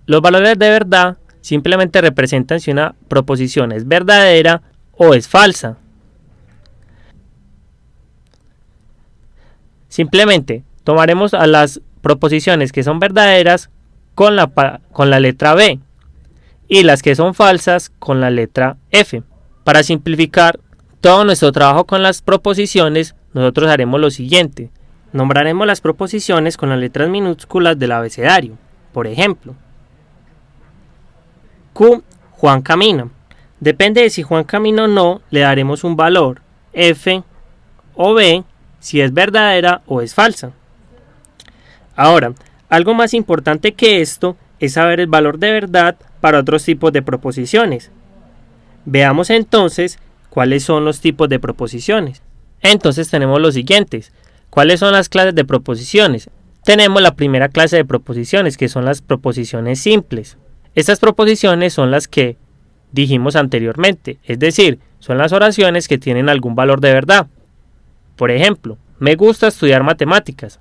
Los valores de verdad simplemente representan si una proposición es verdadera o es falsa. Simplemente tomaremos a las proposiciones que son verdaderas con la letra B y las que son falsas con la letra F. Para simplificar todo nuestro trabajo con las proposiciones, nosotros haremos lo siguiente. Nombraremos las proposiciones con las letras minúsculas del abecedario. Por ejemplo, Q, Juan camina. Depende de si Juan camina o no, le daremos un valor F o B si es verdadera o es falsa. Ahora, algo más importante que esto es saber el valor de verdad para otros tipos de proposiciones. Veamos entonces cuáles son los tipos de proposiciones. Entonces tenemos los siguientes. ¿Cuáles son las clases de proposiciones? Tenemos la primera clase de proposiciones, que son las proposiciones simples. Estas proposiciones son las que dijimos anteriormente, es decir, son las oraciones que tienen algún valor de verdad. Por ejemplo, me gusta estudiar matemáticas,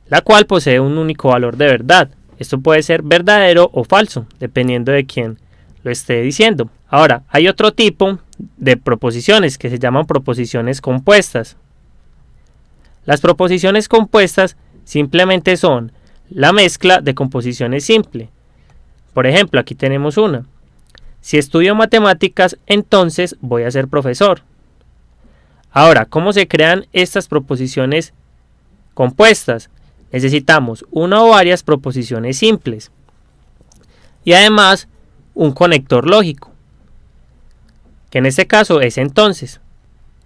la cual posee un único valor de verdad. Esto puede ser verdadero o falso, dependiendo de quién lo esté diciendo. Ahora, hay otro tipo de proposiciones que se llaman proposiciones compuestas. Las proposiciones compuestas simplemente son la mezcla de composiciones simples. Por ejemplo, aquí tenemos una. Si estudio matemáticas, entonces voy a ser profesor. Ahora, ¿cómo se crean estas proposiciones compuestas? Necesitamos una o varias proposiciones simples. Y además, un conector lógico, que en este caso es entonces.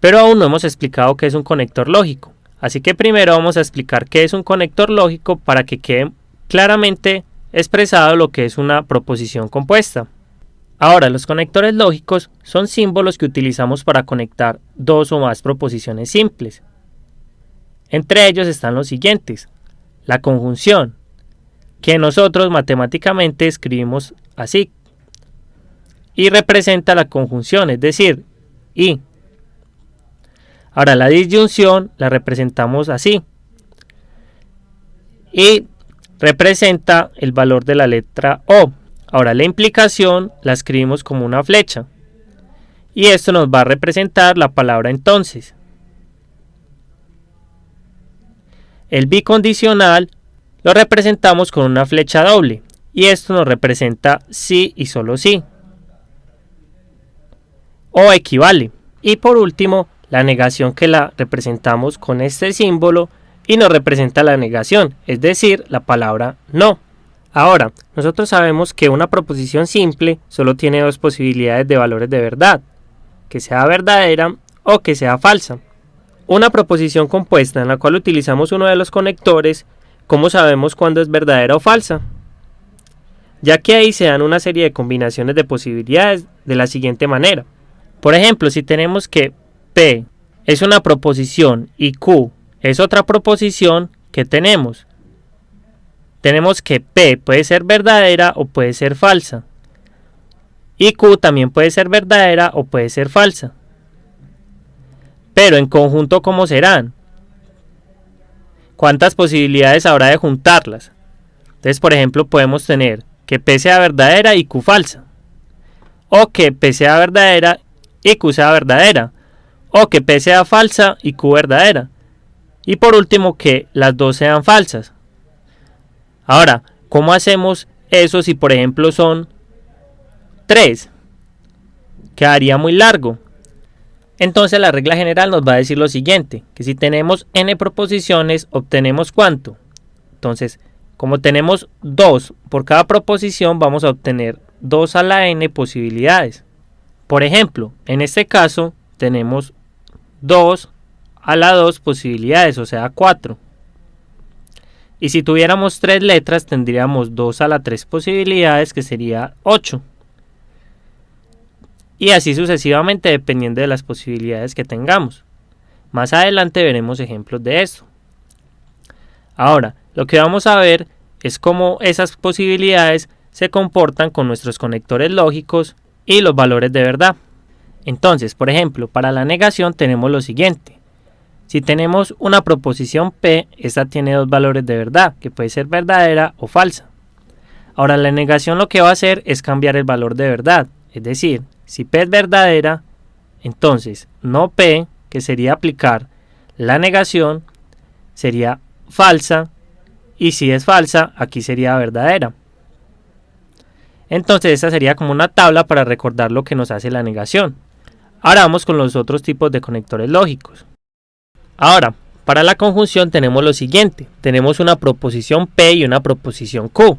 Pero aún no hemos explicado qué es un conector lógico. Así que primero vamos a explicar qué es un conector lógico para que quede claramente expresado lo que es una proposición compuesta. Ahora, los conectores lógicos son símbolos que utilizamos para conectar dos o más proposiciones simples. Entre ellos están los siguientes. La conjunción, que nosotros matemáticamente escribimos así, y representa la conjunción, es decir, y. Ahora, la disyunción la representamos así, y representa el valor de la letra O. Ahora, la implicación la escribimos como una flecha, y esto nos va a representar la palabra entonces. El bicondicional lo representamos con una flecha doble, y esto nos representa sí y solo sí, o equivale. Y por último, la negación, que la representamos con este símbolo y nos representa la negación, es decir, la palabra no. Ahora, nosotros sabemos que una proposición simple solo tiene dos posibilidades de valores de verdad, que sea verdadera o que sea falsa. Una proposición compuesta en la cual utilizamos uno de los conectores, ¿cómo sabemos cuándo es verdadera o falsa? Ya que ahí se dan una serie de combinaciones de posibilidades de la siguiente manera. Por ejemplo, si tenemos que P es una proposición y Q es otra proposición, ¿qué tenemos? Tenemos que P puede ser verdadera o puede ser falsa. Y Q también puede ser verdadera o puede ser falsa. Pero en conjunto, ¿cómo serán? ¿Cuántas posibilidades habrá de juntarlas? Entonces, por ejemplo, podemos tener que P sea verdadera y Q falsa. O que P sea verdadera y Q sea verdadera. O que P sea falsa y Q verdadera. Y por último, que las dos sean falsas. Ahora, ¿cómo hacemos eso si por ejemplo son 3? Quedaría muy largo. Entonces la regla general nos va a decir lo siguiente, que si tenemos n proposiciones, obtenemos ¿cuánto? Entonces, como tenemos 2 por cada proposición, vamos a obtener 2 a la n posibilidades. Por ejemplo, en este caso tenemos 2 a la 2 posibilidades, o sea 4. Y si tuviéramos 3 letras, tendríamos 2 a la 3 posibilidades, que sería 8. Y así sucesivamente, dependiendo de las posibilidades que tengamos. Más adelante veremos ejemplos de esto. Ahora, lo que vamos a ver es cómo esas posibilidades se comportan con nuestros conectores lógicos y los valores de verdad. Entonces, por ejemplo, para la negación tenemos lo siguiente. Si tenemos una proposición P, esta tiene dos valores de verdad, que puede ser verdadera o falsa. Ahora la negación lo que va a hacer es cambiar el valor de verdad. Es decir, si P es verdadera, entonces no P, que sería aplicar la negación, sería falsa. Y si es falsa, aquí sería verdadera. Entonces esta sería como una tabla para recordar lo que nos hace la negación. Ahora vamos con los otros tipos de conectores lógicos. Ahora, para la conjunción tenemos lo siguiente. Tenemos una proposición P y una proposición Q.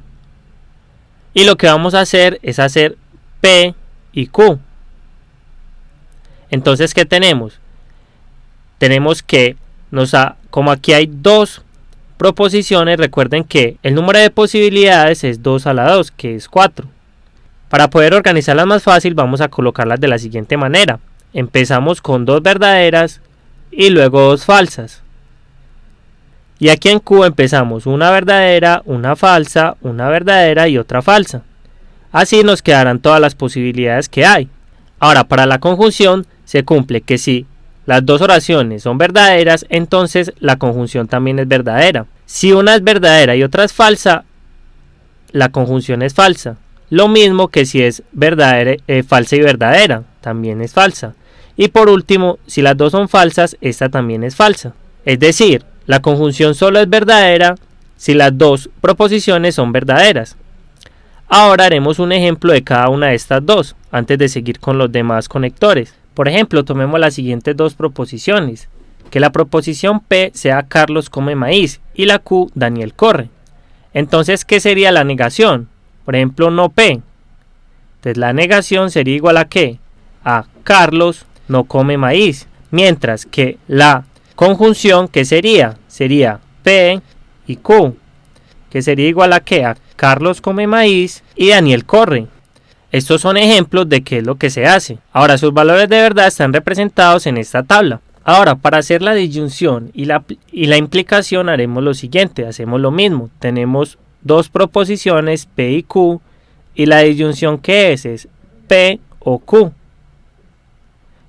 Y lo que vamos a hacer es hacer P y Q. Entonces, ¿qué tenemos? Tenemos que, como aquí hay dos proposiciones, recuerden que el número de posibilidades es 2 a la 2, que es 4. Para poder organizarlas más fácil, vamos a colocarlas de la siguiente manera. Empezamos con 2 verdaderas y luego 2 falsas. Y aquí en Q empezamos una verdadera, una falsa, una verdadera y otra falsa. Así nos quedarán todas las posibilidades que hay. Ahora, para la conjunción se cumple que si las dos oraciones son verdaderas, entonces la conjunción también es verdadera. Si una es verdadera y otra es falsa, la conjunción es falsa. Lo mismo que si es verdadera, falsa y verdadera, también es falsa. Y por último, si las dos son falsas, esta también es falsa. Es decir, la conjunción solo es verdadera si las dos proposiciones son verdaderas. Ahora haremos un ejemplo de cada una de estas dos, antes de seguir con los demás conectores. Por ejemplo, tomemos las siguientes dos proposiciones. Que la proposición P sea Carlos come maíz y la Q Daniel corre. Entonces, ¿qué sería la negación? Por ejemplo, no P. Entonces la negación sería igual a ¿qué? A Carlos no come maíz. Mientras que la conjunción, ¿qué sería? Sería P y Q. Que sería igual a ¿qué? A Carlos come maíz y Daniel corre. Estos son ejemplos de qué es lo que se hace. Ahora, sus valores de verdad están representados en esta tabla. Ahora, para hacer la disyunción y la implicación haremos lo siguiente. Hacemos lo mismo. Tenemos dos proposiciones P y Q y la disyunción que es P o Q.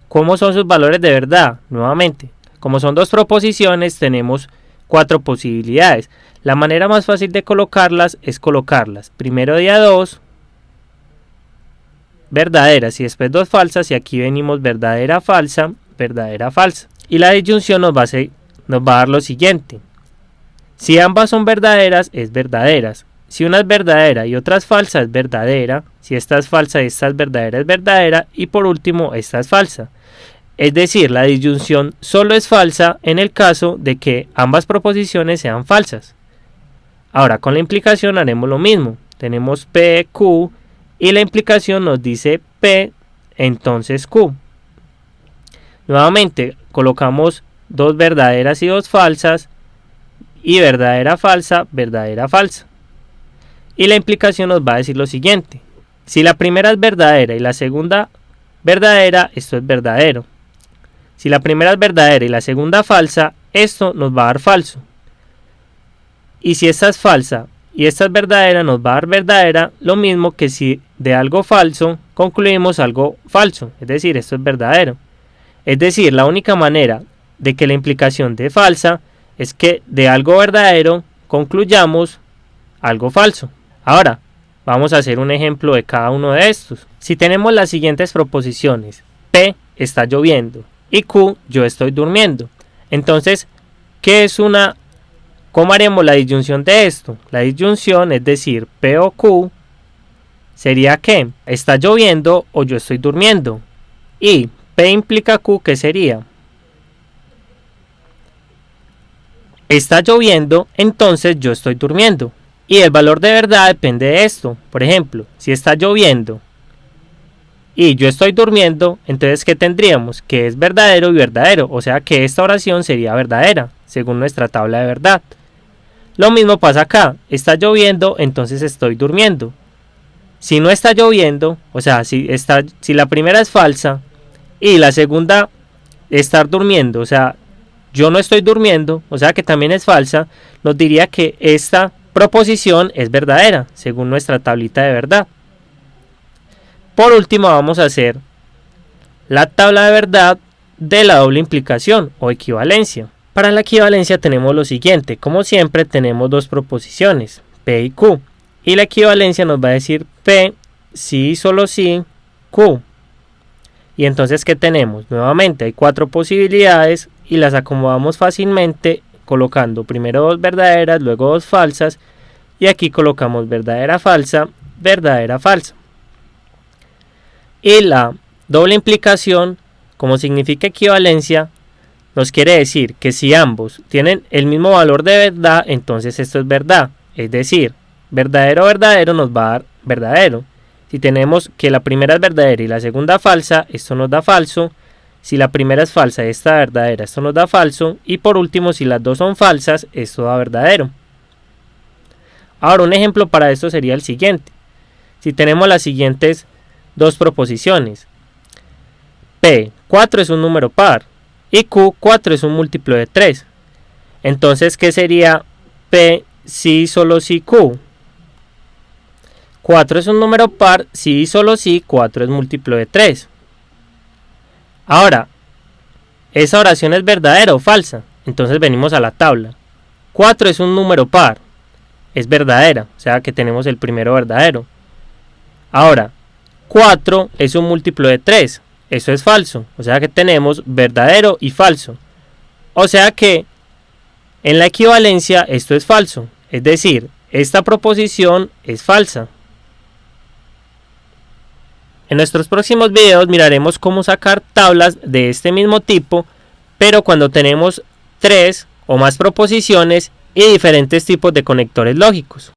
¿Cómo son sus valores de verdad? Nuevamente, como son dos proposiciones, tenemos 4 posibilidades. La manera más fácil de colocarlas es colocarlas primero de a 2 verdaderas y después 2 falsas, y aquí venimos verdadera, falsa, verdadera, falsa. Y la disyunción nos va a dar lo siguiente. Si ambas son verdaderas, es verdaderas. Si una es verdadera y otra es falsa, es verdadera. Si esta es falsa y esta es verdadera, es verdadera. Y por último, esta es falsa. Es decir, la disyunción solo es falsa en el caso de que ambas proposiciones sean falsas. Ahora, con la implicación haremos lo mismo. Tenemos P, Q y la implicación nos dice P, entonces Q. Nuevamente, colocamos 2 verdaderas y 2 falsas. Y verdadera, falsa, verdadera, falsa. Y la implicación nos va a decir lo siguiente. Si la primera es verdadera y la segunda verdadera, esto es verdadero. Si la primera es verdadera y la segunda falsa, esto nos va a dar falso. Y si esta es falsa y esta es verdadera, nos va a dar verdadera, lo mismo que si de algo falso concluimos algo falso. Es decir, esto es verdadero. Es decir, la única manera de que la implicación dé falsa es que de algo verdadero concluyamos algo falso. Ahora, vamos a hacer un ejemplo de cada uno de estos. Si tenemos las siguientes proposiciones, P, está lloviendo, y Q, yo estoy durmiendo. Entonces, ¿cómo haremos la disyunción de esto? La disyunción, es decir, P o Q, sería que está lloviendo o yo estoy durmiendo. Y P implica Q, ¿qué sería? Está lloviendo, entonces yo estoy durmiendo. Y el valor de verdad depende de esto. Por ejemplo, si está lloviendo y yo estoy durmiendo, entonces ¿qué tendríamos? Que es verdadero y verdadero. O sea que esta oración sería verdadera, según nuestra tabla de verdad. Lo mismo pasa acá. Está lloviendo, entonces estoy durmiendo. Si no está lloviendo, o sea, si la primera es falsa y la segunda estar durmiendo, o sea, yo no estoy durmiendo, o sea que también es falsa, nos diría que esta proposición es verdadera, según nuestra tablita de verdad. Por último, vamos a hacer la tabla de verdad de la doble implicación o equivalencia. Para la equivalencia tenemos lo siguiente. Como siempre, tenemos dos proposiciones, P y Q. Y la equivalencia nos va a decir P, sí y solo sí, Q. Y entonces, ¿qué tenemos? Nuevamente hay 4 posibilidades y las acomodamos fácilmente colocando primero 2 verdaderas, luego 2 falsas. Y aquí colocamos verdadera, falsa, verdadera, falsa. Y la doble implicación, como significa equivalencia, nos quiere decir que si ambos tienen el mismo valor de verdad, entonces esto es verdad. Es decir, verdadero, verdadero nos va a dar verdadero. Si tenemos que la primera es verdadera y la segunda falsa, esto nos da falso. Si la primera es falsa y esta verdadera, esto nos da falso. Y por último, si las dos son falsas, esto da verdadero. Ahora, un ejemplo para esto sería el siguiente. Si tenemos las siguientes dos proposiciones. P, 4 es un número par y Q, 4 es un múltiplo de 3. Entonces, ¿qué sería P, sí, solo sí, Q? 4 es un número par, sí, solo sí, 4 es múltiplo de 3. Ahora, ¿esa oración es verdadera o falsa? Entonces venimos a la tabla. 4 es un número par, es verdadera, o sea que tenemos el primero verdadero. Ahora, 4 es un múltiplo de 3, eso es falso, o sea que tenemos verdadero y falso. O sea que en la equivalencia esto es falso, es decir, esta proposición es falsa. En nuestros próximos videos miraremos cómo sacar tablas de este mismo tipo, pero cuando tenemos 3 o más proposiciones y diferentes tipos de conectores lógicos.